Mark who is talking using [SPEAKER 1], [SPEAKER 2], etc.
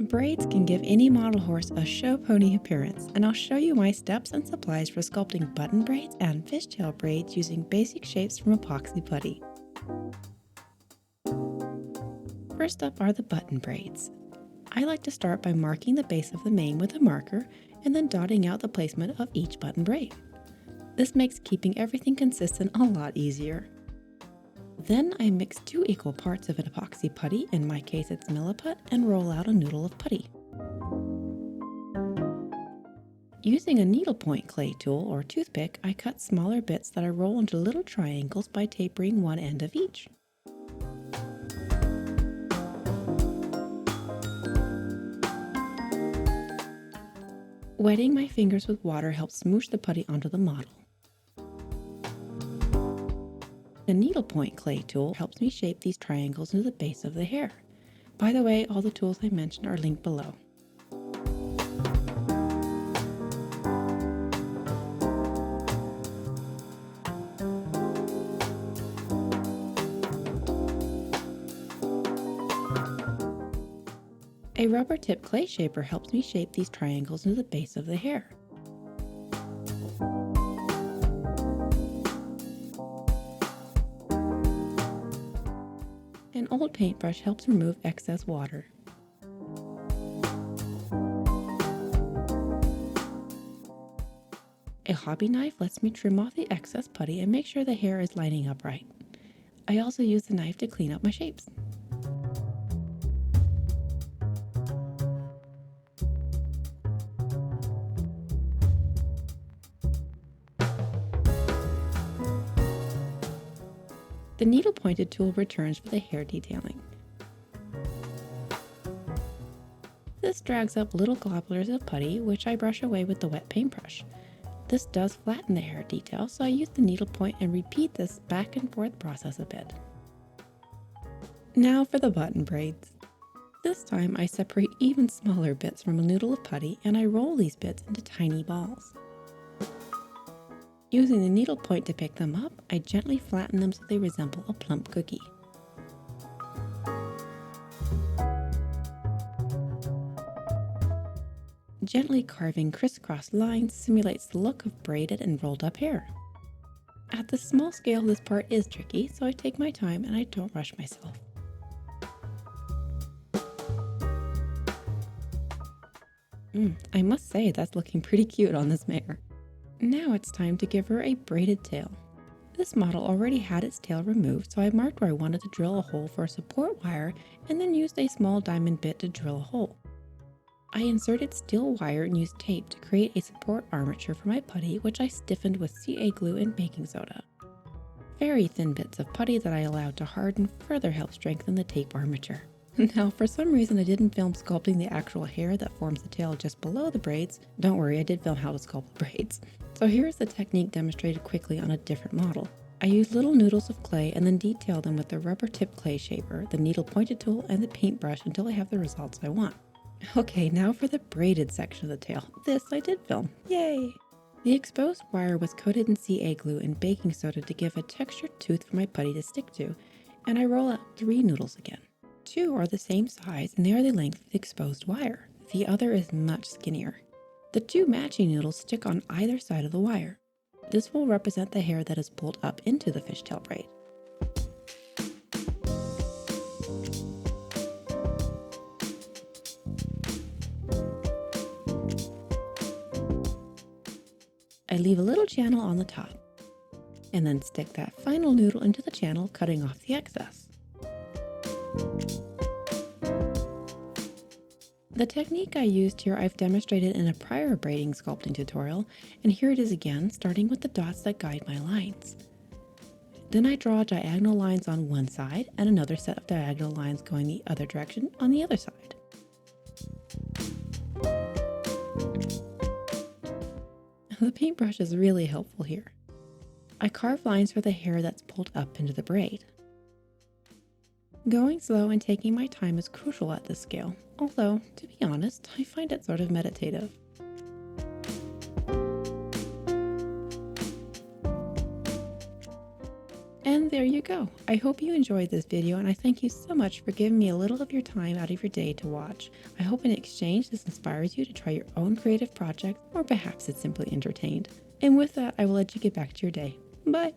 [SPEAKER 1] Braids can give any model horse a show pony appearance, and I'll show you my steps and supplies for sculpting button braids and fishtail braids using basic shapes from Epoxy Putty. First up are the button braids. I like to start by marking the base of the mane with a marker and then dotting out the placement of each button braid. This makes keeping everything consistent a lot easier. Then I mix 2 equal parts of an epoxy putty, in my case it's milliput, and roll out a noodle of putty. Using a needlepoint clay tool or toothpick, I cut smaller bits that I roll into little triangles by tapering one end of each. Wetting my fingers with water helps smoosh the putty onto the model. The needlepoint clay tool helps me shape these triangles into the base of the hair. By the way, all the tools I mentioned are linked below. A rubber tip clay shaper helps me shape these triangles into the base of the hair. An old paintbrush helps remove excess water. A hobby knife lets me trim off the excess putty and make sure the hair is lining up right. I also use the knife to clean up my shapes. The needle-pointed tool returns for the hair detailing. This drags up little globulars of putty, which I brush away with the wet paintbrush. This does flatten the hair detail, so I use the needlepoint and repeat this back and forth process a bit. Now for the button braids. This time I separate even smaller bits from a noodle of putty and I roll these bits into tiny balls. Using the needlepoint to pick them up, I gently flatten them so they resemble a plump cookie. Gently carving crisscross lines simulates the look of braided and rolled up hair. At the small scale, this part is tricky, so I take my time and I don't rush myself. I must say that's looking pretty cute on this mare. Now it's time to give her a braided tail. This model already had its tail removed, so I marked where I wanted to drill a hole for a support wire and then used a small diamond bit to drill a hole. I inserted steel wire and used tape to create a support armature for my putty, which I stiffened with CA glue and baking soda. Very thin bits of putty that I allowed to harden further helped strengthen the tape armature. Now, for some reason I didn't film sculpting the actual hair that forms the tail just below the braids. Don't worry, I did film how to sculpt the braids. So here's the technique demonstrated quickly on a different model. I use little noodles of clay and then detail them with the rubber tip clay shaper, the needle pointed tool, and the paintbrush until I have the results I want. Okay, now for the braided section of the tail. This I did film. Yay! The exposed wire was coated in CA glue and baking soda to give a textured tooth for my putty to stick to, and I roll out 3 noodles again. 2 are the same size and they are the length of the exposed wire. The other is much skinnier. The 2 matching noodles stick on either side of the wire. This will represent the hair that is pulled up into the fishtail braid. I leave a little channel on the top, and then stick that final noodle into the channel, cutting off the excess. The technique I used here I've demonstrated in a prior braiding sculpting tutorial, and here it is again, starting with the dots that guide my lines. Then I draw diagonal lines on one side and another set of diagonal lines going the other direction on the other side. The paintbrush is really helpful here. I carve lines for the hair that's pulled up into the braid. Going slow and taking my time is crucial at this scale, although, to be honest, I find it sort of meditative. And there you go. I hope you enjoyed this video, and I thank you so much for giving me a little of your time out of your day to watch. I hope in exchange this inspires you to try your own creative project, or perhaps it's simply entertained. And with that, I will let you get back to your day. Bye!